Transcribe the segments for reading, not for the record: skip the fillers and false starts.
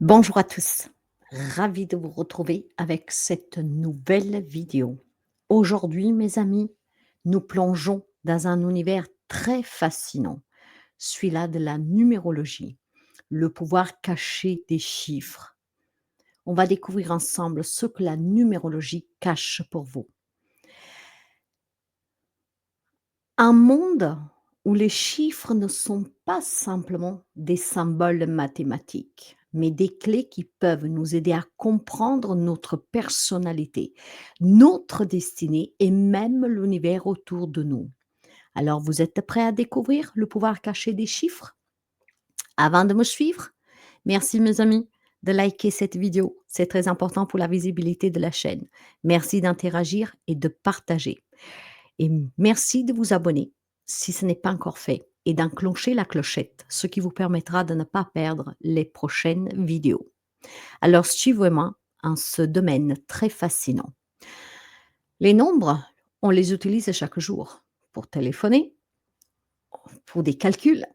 Bonjour à tous, ravi de vous retrouver avec cette nouvelle vidéo. Aujourd'hui, mes amis, nous plongeons dans un univers très fascinant, celui-là de la numérologie, le pouvoir caché des chiffres. On va découvrir ensemble ce que la numérologie cache pour vous. Un monde où les chiffres ne sont pas simplement des symboles mathématiques, mais des clés qui peuvent nous aider à comprendre notre personnalité, notre destinée et même l'univers autour de nous. Alors, vous êtes prêts à découvrir le pouvoir caché des chiffres? Avant de me suivre, merci mes amis de liker cette vidéo. C'est très important pour la visibilité de la chaîne. Merci d'interagir et de partager. Et merci de vous abonner si ce n'est pas encore fait et d'enclencher la clochette, ce qui vous permettra de ne pas perdre les prochaines vidéos. Alors suivez-moi en ce domaine très fascinant. Les nombres, on les utilise chaque jour pour téléphoner, pour des calculs,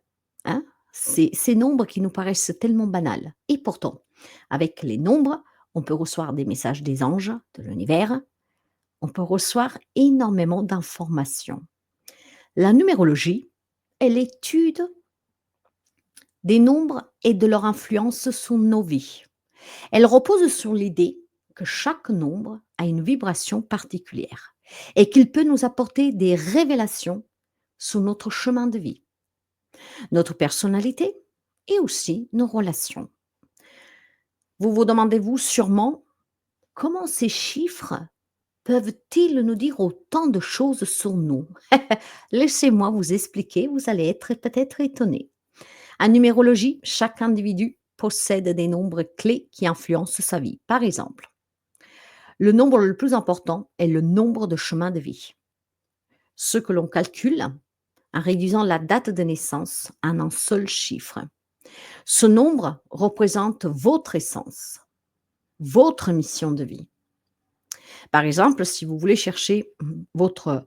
hein. Ces nombres qui nous paraissent tellement banals. Et pourtant, avec les nombres, on peut recevoir des messages des anges, de l'univers, on peut recevoir énormément d'informations. La numérologie est l'étude des nombres et de leur influence sur nos vies. Elle repose sur l'idée que chaque nombre a une vibration particulière et qu'il peut nous apporter des révélations sur notre chemin de vie, notre personnalité et aussi nos relations. Vous vous demandez-vous sûrement comment ces chiffres peuvent-ils nous dire autant de choses sur nous? Laissez-moi vous expliquer, vous allez être peut-être étonné. En numérologie, chaque individu possède des nombres clés qui influencent sa vie. Par exemple, le nombre le plus important est le nombre de chemins de vie, ce que l'on calcule en réduisant la date de naissance en un seul chiffre. Ce nombre représente votre essence, votre mission de vie. Par exemple, si vous voulez chercher votre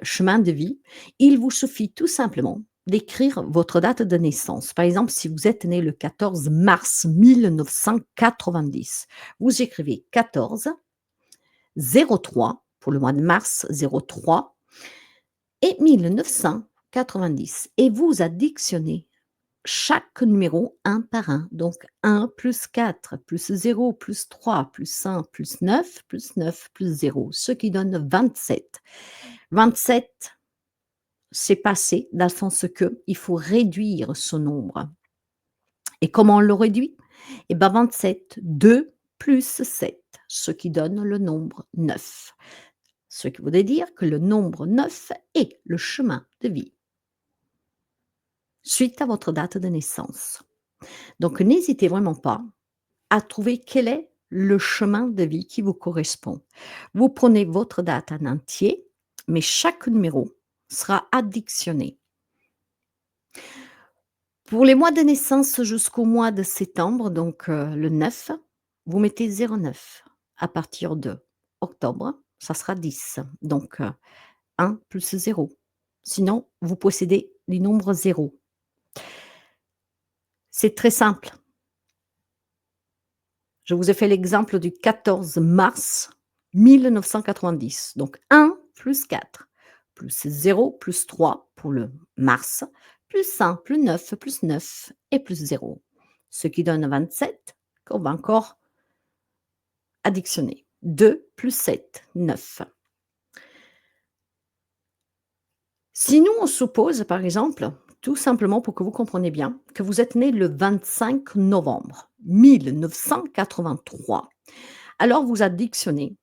chemin de vie, il vous suffit tout simplement d'écrire votre date de naissance. Par exemple, si vous êtes né le 14 mars 1990, vous écrivez 14 03 pour le mois de mars 03 et 1990 et vous additionnez chaque numéro un par un. Donc 1 plus 4 plus 0 plus 3 plus 1 plus 9 plus 9 plus 0, ce qui donne 27. 27, c'est passé dans le sens que il faut réduire ce nombre. Et comment on le réduit? Eh bien 27, 2 plus 7, ce qui donne le nombre 9. Ce qui voudrait dire que le nombre 9 est le chemin de vie suite à votre date de naissance. Donc n'hésitez vraiment pas à trouver quel est le chemin de vie qui vous correspond. Vous prenez votre date en entier, mais chaque numéro sera additionné. Pour les mois de naissance jusqu'au mois de septembre, donc le 9, vous mettez 09. À partir de octobre, ça sera 10. Donc 1 plus 0. Sinon, vous possédez les nombres 0. C'est très simple. Je vous ai fait l'exemple du 14 mars 1990. Donc 1 plus 4, plus 0, plus 3 pour le mars, plus 1, plus 9 et plus 0. Ce qui donne 27 qu'on va encore additionner. 2 plus 7, 9. Si nous, on suppose, par exemple, tout simplement pour que vous compreniez bien, que vous êtes né le 25 novembre 1983, alors vous additionnez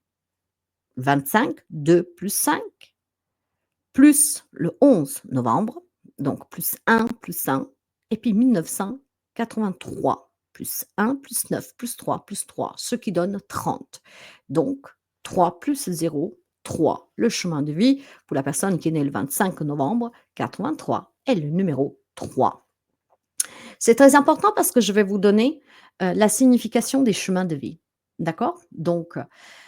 25, 2 plus 5, plus le 11 novembre, donc plus 1, et puis 1983, plus 1, plus 9, plus 3, ce qui donne 30. Donc 3 plus 0, 3. Le chemin de vie pour la personne qui est née le 25 novembre 83 est le numéro 3. C'est très important parce que je vais vous donner la signification des chemins de vie. D'accord? Donc,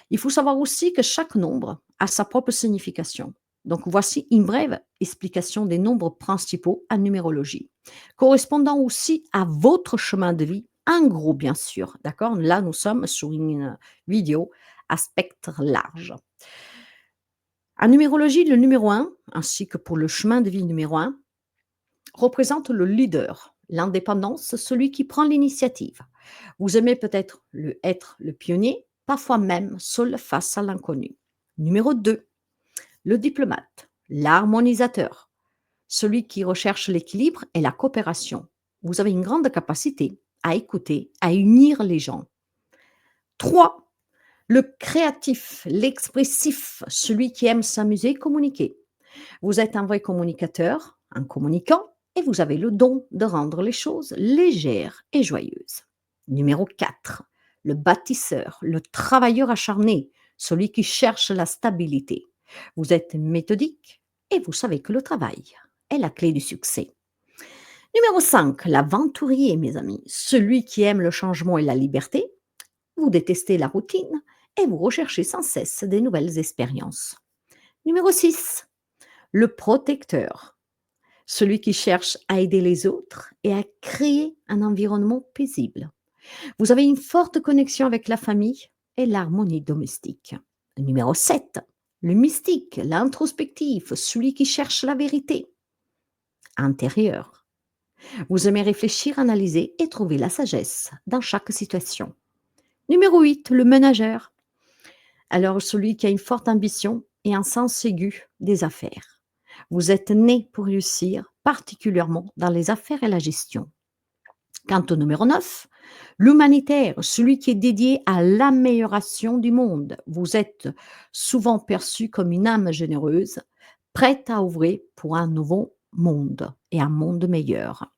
il faut savoir aussi que chaque nombre a sa propre signification. Donc, voici une brève explication des nombres principaux en numérologie, correspondant aussi à votre chemin de vie en gros bien sûr, d'accord? Là, nous sommes sur une vidéo à spectre large. En numérologie, le numéro 1, ainsi que pour le chemin de vie numéro 1, représente le leader, l'indépendance, celui qui prend l'initiative. Vous aimez peut-être être le pionnier, parfois même seul face à l'inconnu. Numéro 2, le diplomate, l'harmonisateur, celui qui recherche l'équilibre et la coopération. Vous avez une grande capacité à écouter, à unir les gens. 3, le créatif, l'expressif, celui qui aime s'amuser, communiquer. Vous êtes un vrai communicateur, un communicant, et vous avez le don de rendre les choses légères et joyeuses. Numéro 4, le bâtisseur, le travailleur acharné, celui qui cherche la stabilité. Vous êtes méthodique et vous savez que le travail est la clé du succès. Numéro 5, l'aventurier, mes amis, celui qui aime le changement et la liberté. Vous détestez la routine et vous recherchez sans cesse des nouvelles expériences. Numéro 6, le protecteur, celui qui cherche à aider les autres et à créer un environnement paisible. Vous avez une forte connexion avec la famille et l'harmonie domestique. Numéro 7, le mystique, l'introspectif, celui qui cherche la vérité intérieure. Vous aimez réfléchir, analyser et trouver la sagesse dans chaque situation. Numéro 8, le ménageur. Alors celui qui a une forte ambition et un sens aigu des affaires. Vous êtes né pour réussir, particulièrement dans les affaires et la gestion. Quant au numéro 9, l'humanitaire, celui qui est dédié à l'amélioration du monde. Vous êtes souvent perçu comme une âme généreuse, prête à ouvrir pour un nouveau monde et un monde meilleur.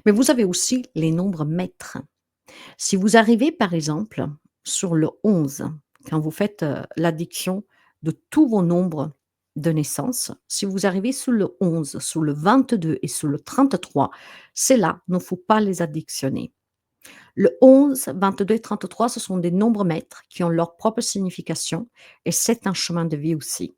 Mais vous avez aussi les nombres maîtres. Si vous arrivez par exemple sur le 11, quand vous faites l'addition de tous vos nombres de naissance, si vous arrivez sur le 11, sur le 22 et sur le 33, c'est là, il ne faut pas les additionner. Le 11, 22 et 33, ce sont des nombres maîtres qui ont leur propre signification et c'est un chemin de vie aussi.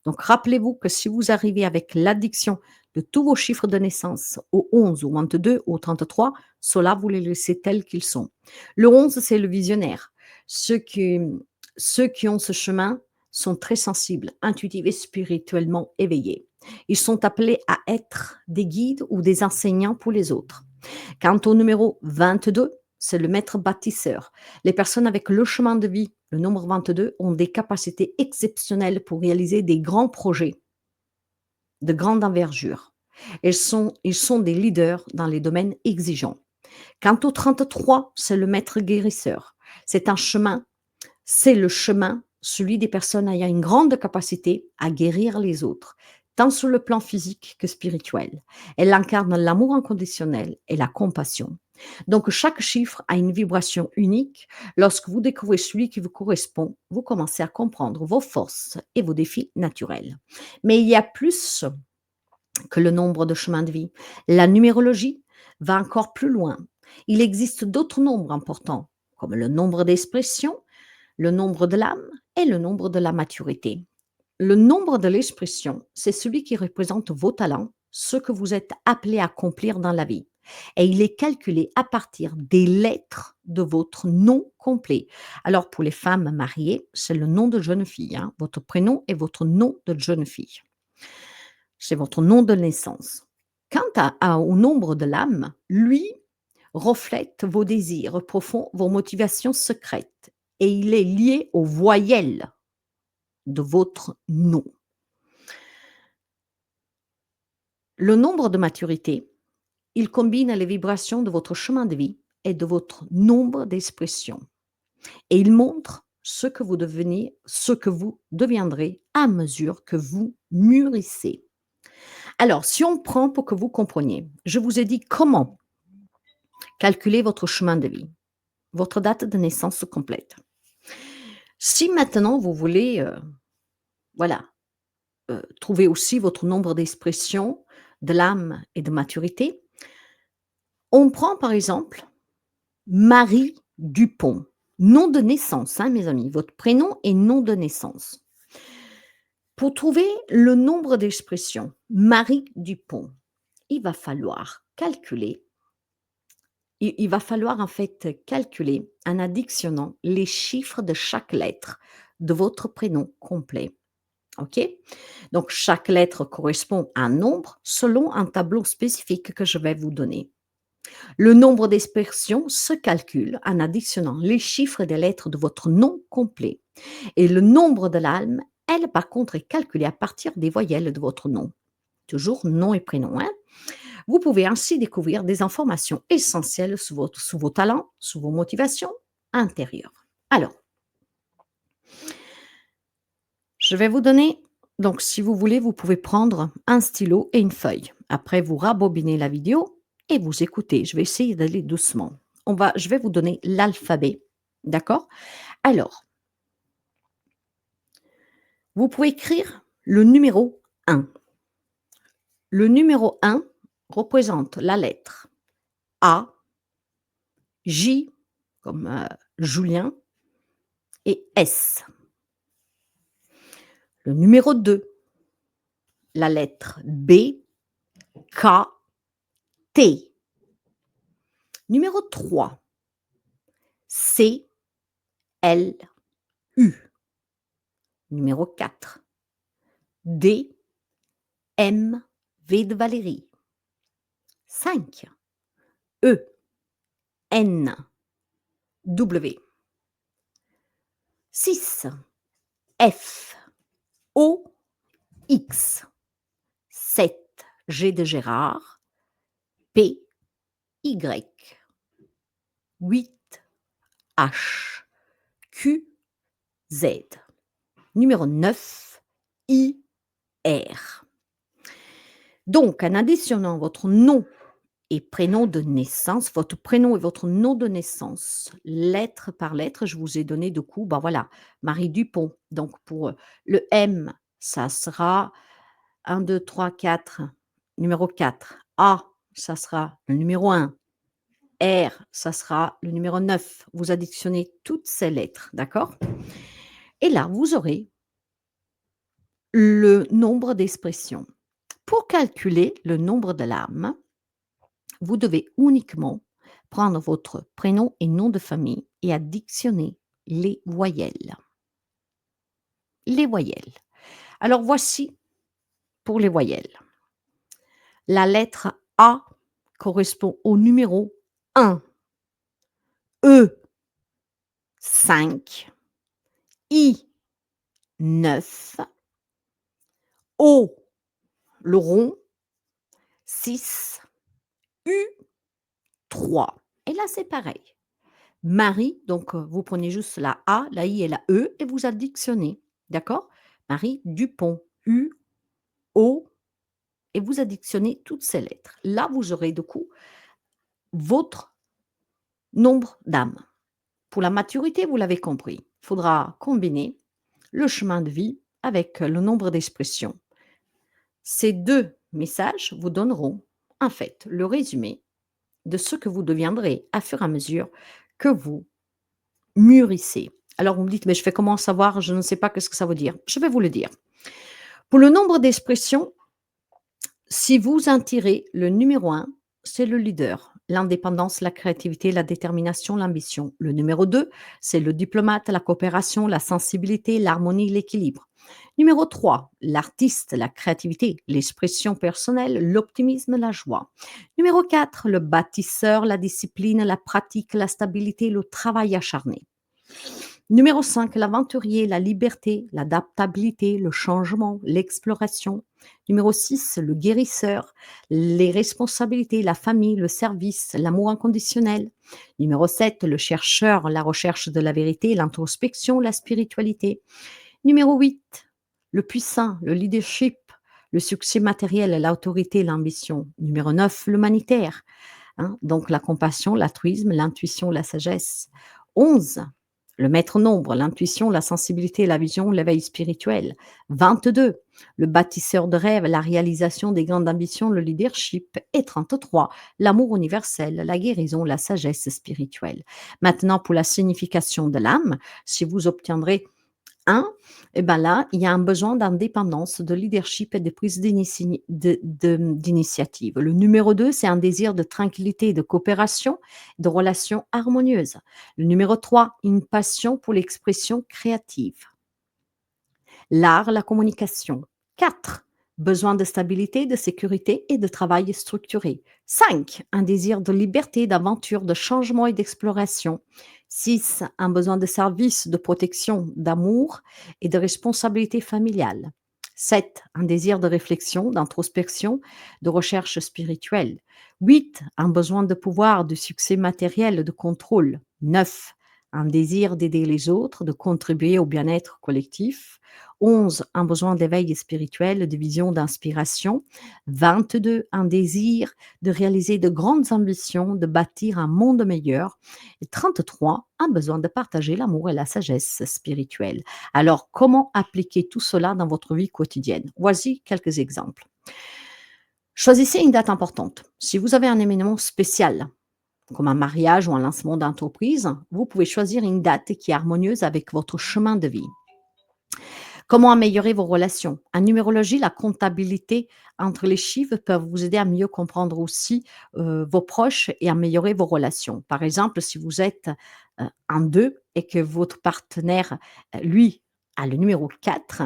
Donc rappelez-vous que si vous arrivez avec l'addiction de tous vos chiffres de naissance au 11, au 22, au 33, ceux-là, vous les laissez tels qu'ils sont. Le 11, c'est le visionnaire. Ceux qui, ceux qui ont ce chemin sont très sensibles, intuitifs et spirituellement éveillés. Ils sont appelés à être des guides ou des enseignants pour les autres. Quant au numéro 22, c'est le maître bâtisseur. Les personnes avec le chemin de vie, le nombre 22, ont des capacités exceptionnelles pour réaliser des grands projets de grande envergure. Ils sont des leaders dans les domaines exigeants. Quant au 33, c'est le maître guérisseur. C'est un chemin, c'est le chemin, celui des personnes ayant une grande capacité à guérir les autres, tant sur le plan physique que spirituel. Elle incarne l'amour inconditionnel et la compassion. Donc chaque chiffre a une vibration unique. Lorsque vous découvrez celui qui vous correspond, vous commencez à comprendre vos forces et vos défis naturels. Mais il y a plus que le nombre de chemins de vie. La numérologie va encore plus loin. Il existe d'autres nombres importants, comme le nombre d'expressions, le nombre de l'âme et le nombre de la maturité. Le nombre de l'expression, c'est celui qui représente vos talents, ce que vous êtes appelé à accomplir dans la vie. Et il est calculé à partir des lettres de votre nom complet. Alors pour les femmes mariées, c'est le nom de jeune fille, hein, votre prénom et votre nom de jeune fille. C'est votre nom de naissance. Quant au nombre de l'âme, lui reflète vos désirs profonds, vos motivations secrètes et il est lié aux voyelles de votre nom. Le nombre de maturité, il combine les vibrations de votre chemin de vie et de votre nombre d'expressions et il montre ce que vous deviendrez à mesure que vous mûrissez. Alors, si on prend pour que vous compreniez, je vous ai dit comment calculer votre chemin de vie, votre date de naissance complète. Si maintenant vous voulez, voilà, trouver aussi votre nombre d'expressions, de l'âme et de maturité, on prend par exemple Marie Dupont, nom de naissance, hein, mes amis, votre prénom et nom de naissance. Pour trouver le nombre d'expressions Marie Dupont, il va falloir calculer Il va falloir en fait calculer en additionnant les chiffres de chaque lettre de votre prénom complet. OK? Donc chaque lettre correspond à un nombre selon un tableau spécifique que je vais vous donner. Le nombre d'expressions se calcule en additionnant les chiffres des lettres de votre nom complet et le nombre de l'âme, elle, par contre, est calculé à partir des voyelles de votre nom. Toujours nom et prénom, hein? Vous pouvez ainsi découvrir des informations essentielles sur vos talents, sur vos motivations intérieures. Alors, je vais vous donner, donc si vous voulez, vous pouvez prendre un stylo et une feuille. Après, vous rembobinez la vidéo et vous écoutez. Je vais essayer d'aller doucement. Je vais vous donner l'alphabet, d'accord? Alors, vous pouvez écrire le numéro 1. Le numéro 1 représente la lettre A, J comme Julien et S. Le numéro 2, la lettre B, K, T. Numéro 3, C, L, U. Numéro 4, D, M, V de Valérie. 5, E, N, W. 6, F, O, X. 7, G de Gérard, P, Y. 8, H, Q, Z. Numéro 9, I, R. Donc, en additionnant votre nom et prénom de naissance, votre prénom et votre nom de naissance, lettre par lettre, je vous ai donné de coup, ben voilà, Marie Dupont. Donc, pour le M, ça sera 1, 2, 3, 4, numéro 4. A, ça sera le numéro 1. R, ça sera le numéro 9. Vous additionnez toutes ces lettres, d'accord? Et là, vous aurez le nombre d'expressions. Pour calculer le nombre de l'âme, vous devez uniquement prendre votre prénom et nom de famille et additionner les voyelles. Les voyelles. Alors voici pour les voyelles. La lettre A correspond au numéro 1, E 5, I 9, O le rond 6, U 3. Et là, c'est pareil. Marie, donc vous prenez juste la A, la I et la E et vous additionnez, d'accord? Marie Dupont, U, O et vous additionnez toutes ces lettres. Là, vous aurez du coup votre nombre d'âmes. Pour la maturité, vous l'avez compris, il faudra combiner le chemin de vie avec le nombre d'expressions. Ces 2 messages vous donneront, en fait, le résumé de ce que vous deviendrez à fur et à mesure que vous mûrissez. Alors vous me dites: «Mais je fais comment savoir? Je ne sais pas qu'est-ce que ça veut dire». Je vais vous le dire. Pour le nombre d'expressions, si vous en tirez le numéro 1, c'est le leader, l'indépendance, la créativité, la détermination, l'ambition. Le numéro 2, c'est le diplomate, la coopération, la sensibilité, l'harmonie, l'équilibre. Numéro 3, l'artiste, la créativité, l'expression personnelle, l'optimisme, la joie. Numéro 4, le bâtisseur, la discipline, la pratique, la stabilité, le travail acharné. Numéro 5, l'aventurier, la liberté, l'adaptabilité, le changement, l'exploration. Numéro 6, le guérisseur, les responsabilités, la famille, le service, l'amour inconditionnel. Numéro 7, le chercheur, la recherche de la vérité, l'introspection, la spiritualité. Numéro 8, le puissant, le leadership, le succès matériel, l'autorité, l'ambition. Numéro 9, l'humanitaire, hein, donc la compassion, l'altruisme, l'intuition, la sagesse. 11, le maître nombre, l'intuition, la sensibilité, la vision, l'éveil spirituel. 22, le bâtisseur de rêves, la réalisation des grandes ambitions, le leadership. Et 33, l'amour universel, la guérison, la sagesse spirituelle. Maintenant, pour la signification de l'âme, si vous obtiendrez 1, et ben là, il y a un besoin d'indépendance, de leadership et de prise d'initiative. Le numéro 2, c'est un désir de tranquillité, de coopération, de relations harmonieuses. Le numéro 3, une passion pour l'expression créative. L'art, la communication. 4, besoin de stabilité, de sécurité et de travail structuré. 5, un désir de liberté, d'aventure, de changement et d'exploration. 6, un besoin de service, de protection, d'amour et de responsabilité familiale. 7, un désir de réflexion, d'introspection, de recherche spirituelle. 8, un besoin de pouvoir, de succès matériel, de contrôle. 9, un désir d'aider les autres, de contribuer au bien-être collectif. 11, un besoin d'éveil spirituel, de vision, d'inspiration. 22, un désir de réaliser de grandes ambitions, de bâtir un monde meilleur. Et 33, un besoin de partager l'amour et la sagesse spirituelle. Alors, comment appliquer tout cela dans votre vie quotidienne? Voici quelques exemples. Choisissez une date importante. Si vous avez un événement spécial, comme un mariage ou un lancement d'entreprise, vous pouvez choisir une date qui est harmonieuse avec votre chemin de vie. Comment améliorer vos relations? En numérologie, la comptabilité entre les chiffres peuvent vous aider à mieux comprendre aussi vos proches et améliorer vos relations. Par exemple, si vous êtes en deux et que votre partenaire, lui, a le numéro 4,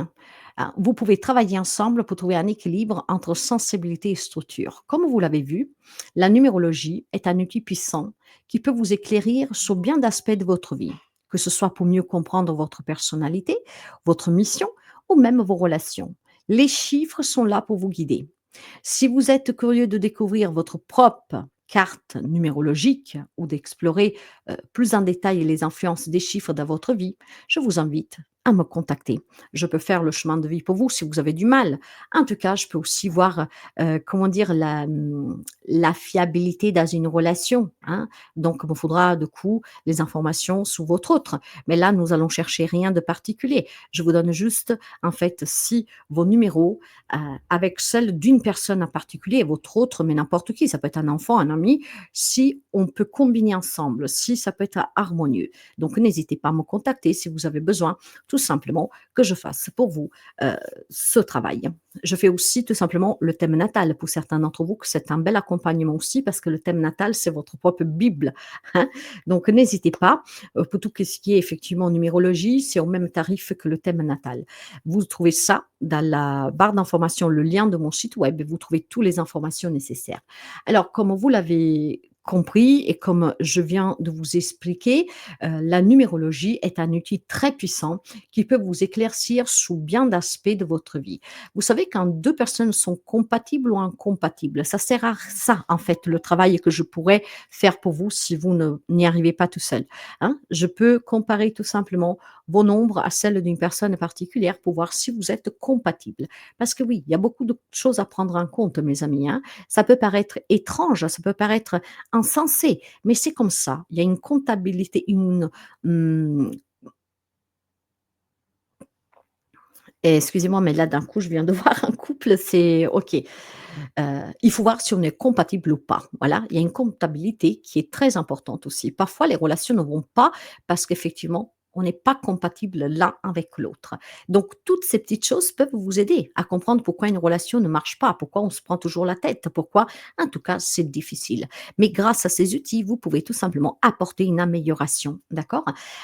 vous pouvez travailler ensemble pour trouver un équilibre entre sensibilité et structure. Comme vous l'avez vu, la numérologie est un outil puissant qui peut vous éclairer sur bien d'aspects de votre vie, que ce soit pour mieux comprendre votre personnalité, votre mission ou même vos relations. Les chiffres sont là pour vous guider. Si vous êtes curieux de découvrir votre propre carte numérologique ou d'explorer plus en détail les influences des chiffres dans votre vie, je vous invite à me contacter. Je peux faire le chemin de vie pour vous si vous avez du mal. En tout cas, je peux aussi voir, comment dire, la fiabilité dans une relation, hein. Donc, il me faudra, du coup, les informations sous votre autre. Mais là, nous allons chercher rien de particulier. Je vous donne juste, en fait, si vos numéros avec celle d'une personne en particulier et votre autre, mais n'importe qui, ça peut être un enfant, un ami, si on peut combiner ensemble, si ça peut être harmonieux. Donc n'hésitez pas à me contacter si vous avez besoin, tout simplement, que je fasse pour vous ce travail. Je fais aussi tout simplement le thème natal pour certains d'entre vous, que c'est un bel accompagnement aussi parce que le thème natal, c'est votre propre Bible, hein. Donc n'hésitez pas, pour tout ce qui est effectivement numérologie, c'est au même tarif que le thème natal. Vous trouvez ça dans la barre d'informations, le lien de mon site web et vous trouvez toutes les informations nécessaires. Alors, comme vous l'avez compris et comme je viens de vous expliquer, la numérologie est un outil très puissant qui peut vous éclaircir sous bien d'aspects de votre vie. Vous savez, quand 2 personnes sont compatibles ou incompatibles, ça sert à ça, en fait, le travail que je pourrais faire pour vous si vous n'y arrivez pas tout seul, hein. Je peux comparer tout simplement vos nombres à celles d'une personne particulière pour voir si vous êtes compatibles. Parce que oui, il y a beaucoup de choses à prendre en compte, mes amis, hein. Ça peut paraître étrange, ça peut paraître insensé, mais c'est comme ça. Il y a une comptabilité, mmh, excusez-moi, mais là, d'un coup, je viens de voir un couple, c'est OK. Il faut voir si on est compatible ou pas. Voilà, il y a une comptabilité qui est très importante aussi. Parfois, les relations ne vont pas parce qu'effectivement, on n'est pas compatible l'un avec l'autre. Donc, toutes ces petites choses peuvent vous aider à comprendre pourquoi une relation ne marche pas, pourquoi on se prend toujours la tête, pourquoi, en tout cas, c'est difficile. Mais grâce à ces outils, vous pouvez tout simplement apporter une amélioration. D'accord?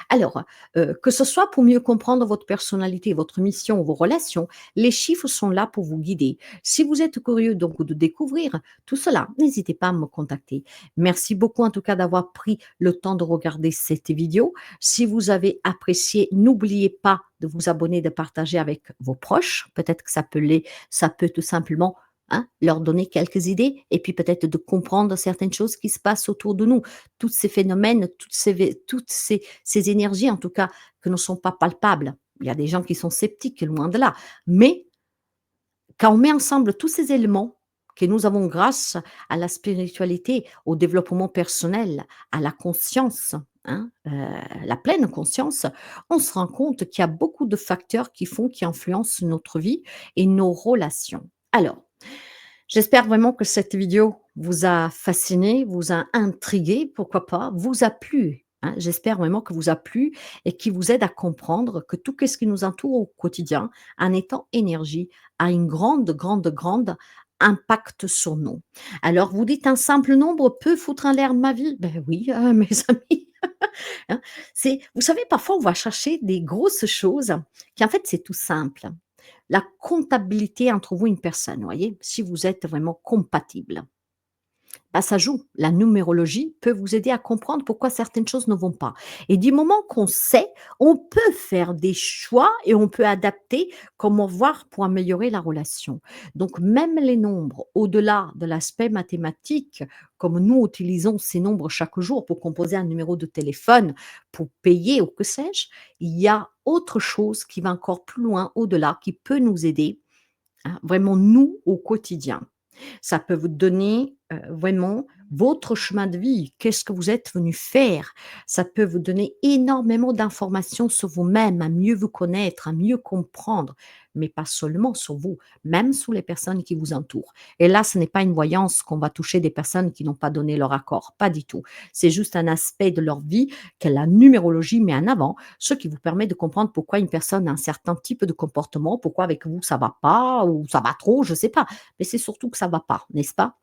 Alors, que ce soit pour mieux comprendre votre personnalité, votre mission, vos relations, les chiffres sont là pour vous guider. Si vous êtes curieux donc de découvrir tout cela, n'hésitez pas à me contacter. Merci beaucoup en tout cas d'avoir pris le temps de regarder cette vidéo. Si vous avez apprécié, n'oubliez pas de vous abonner, de partager avec vos proches. Peut-être que ça peut tout simplement, hein, leur donner quelques idées et puis peut-être de comprendre certaines choses qui se passent autour de nous. Tous ces phénomènes, toutes ces énergies en tout cas que ne sont pas palpables. Il y a des gens qui sont sceptiques, loin de là. Mais quand on met ensemble tous ces éléments que nous avons grâce à la spiritualité, au développement personnel, à la conscience, hein, la pleine conscience, on se rend compte qu'il y a beaucoup de facteurs qui influencent notre vie et nos relations. Alors, j'espère vraiment que cette vidéo vous a fasciné, vous a intrigué, pourquoi pas, vous a plu. hein. J'espère vraiment que vous a plu et qui vous aide à comprendre que tout ce qui nous entoure au quotidien, en étant énergie, a une grande, grande, grande impact sur nous. Alors vous dites: «Un simple nombre peut foutre en l'air ma vie?» Ben oui, mes amis, hein. C'est vous savez, parfois, on va chercher des grosses choses qui, en fait, c'est tout simple. La comptabilité entre vous et une personne, vous voyez? Si vous êtes vraiment compatible. Bah, ça joue. La numérologie peut vous aider à comprendre pourquoi certaines choses ne vont pas. Et du moment qu'on sait, on peut faire des choix et on peut adapter comment voir pour améliorer la relation. Donc, même les nombres, au-delà de l'aspect mathématique, comme nous utilisons ces nombres chaque jour pour composer un numéro de téléphone, pour payer ou que sais-je, il y a autre chose qui va encore plus loin, au-delà, qui peut nous aider, hein, vraiment nous au quotidien. Ça peut vous donner, vraiment votre chemin de vie. Qu'est-ce que vous êtes venu faire? Ça peut vous donner énormément d'informations sur vous-même, à mieux vous connaître, à mieux comprendre, mais pas seulement sur vous, même sur les personnes qui vous entourent. Et là, ce n'est pas une voyance qu'on va toucher des personnes qui n'ont pas donné leur accord, pas du tout. C'est juste un aspect de leur vie que la numérologie met en avant, ce qui vous permet de comprendre pourquoi une personne a un certain type de comportement, pourquoi avec vous ça va pas ou ça va trop, je sais pas, mais c'est surtout que ça va pas, n'est-ce pas?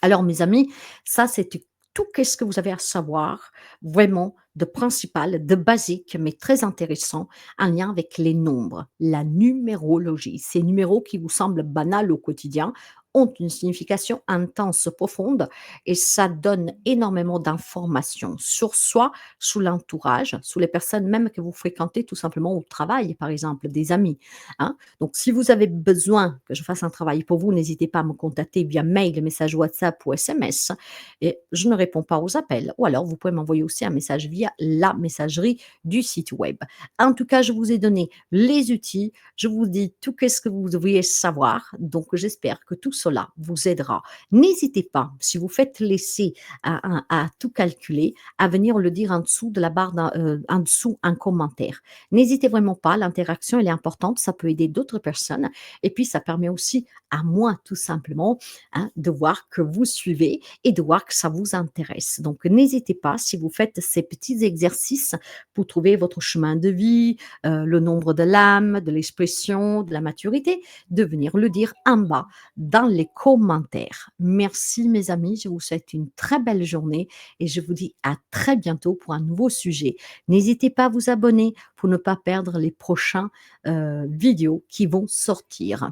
Alors mes amis, ça c'était tout qu'est-ce que vous avez à savoir vraiment de principal, de basique, mais très intéressant, en lien avec les nombres, la numérologie. Ces numéros qui vous semblent banals au quotidien ont une signification intense, profonde, et ça donne énormément d'informations sur soi, sur l'entourage, sur les personnes même que vous fréquentez tout simplement au travail, par exemple, des amis, hein. Donc, si vous avez besoin que je fasse un travail pour vous, n'hésitez pas à me contacter via mail, message WhatsApp ou SMS, et je ne réponds pas aux appels. Ou alors, vous pouvez m'envoyer aussi un message via la messagerie du site web. En tout cas, je vous ai donné les outils, je vous dis tout ce que vous devriez savoir. Donc, j'espère que tout cela vous aidera. N'hésitez pas, si vous faites l'essai à tout calculer, à venir le dire en dessous de la barre, en dessous, un commentaire. N'hésitez vraiment pas, l'interaction elle est importante, ça peut aider d'autres personnes et puis ça permet aussi à moi tout simplement, hein, de voir que vous suivez et de voir que ça vous intéresse. Donc n'hésitez pas si vous faites ces petits exercices pour trouver votre chemin de vie, le nombre de l'âme, de l'expression, de la maturité, de venir le dire en bas dans les commentaires. Merci mes amis, je vous souhaite une très belle journée et je vous dis à très bientôt pour un nouveau sujet. N'hésitez pas à vous abonner pour ne pas perdre les prochains, vidéos qui vont sortir.